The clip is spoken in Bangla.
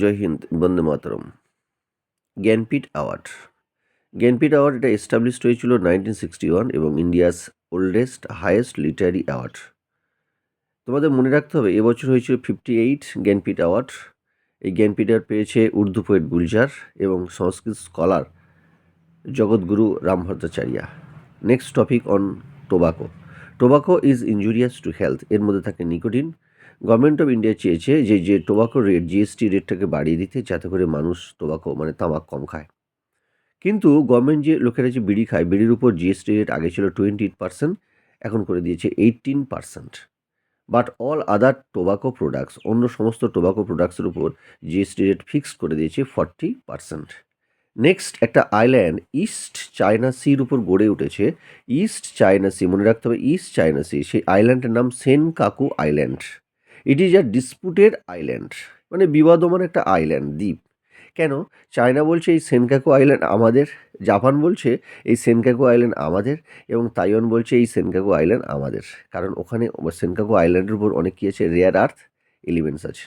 জয় হিন্দ, বন্দে মাতরম। জ্ঞানপীঠ অ্যাওয়ার্ড, জ্ঞানপীঠ অ্যাওয়ার্ড এটা এস্টাবলিশড হয়েছিল 1961 এবং India's oldest highest literary award. তোমাদের মনে রাখতে হবে এবছর হয়েছিল 58 জ্ঞানপীঠ অ্যাওয়ার্ড। এই জ্ঞানপীঠ অ্যাওয়ার্ড পেয়েছে উর্দু পোয়েট গুলজার এবং Sanskrit scholar Jagadguru Rambhadracharya. Next topic on tobacco. Tobacco is injurious to health, এর মধ্যে থাকে নিকোটিন। গভর্নমেন্ট অফ ইন্ডিয়া চেয়েছে যে টোবাকো রেট, জিএসটি রেটটাকে বাড়িয়ে দিতে, যাতে করে মানুষ টোবাকো মানে তামাক কম খায়। কিন্তু গভর্নমেন্ট যে লোকেরা যে বিড়ি খায়, বিড়ির উপর জিএসটি রেট আগে ছিল 28%, এখন করে দিয়েছে 18%। But all other tobacco products, অন্য সমস্ত টোবাকো প্রোডাক্টসের উপর জিএসটি রেট ফিক্সড করে দিয়েছে 40%। নেক্সট একটা আইল্যান্ড ইস্ট চায়না সির উপর গড়ে উঠেছে। ইস্ট চায়না সি, মনে রাখতে হবে ইস্ট চায়না সি। সেই আইল্যান্ডের নাম Senkaku island. It is a disputed island, মানে বিবাদমান একটা আইল্যান্ড, দ্বীপ। কেন? চায়না বলছে এই সেনকাকু আইল্যান্ড আমাদের, জাপান বলছে এই সেনকাকু আইল্যান্ড আমাদের, এবং তাইওয়ান বলছে এই সেনকাকু আইল্যান্ড আমাদের। কারণ ওখানে সেনকাকু আইল্যান্ডের উপর অনেক কী আছে, রেয়ার আর্থ এলিমেন্টস আছে।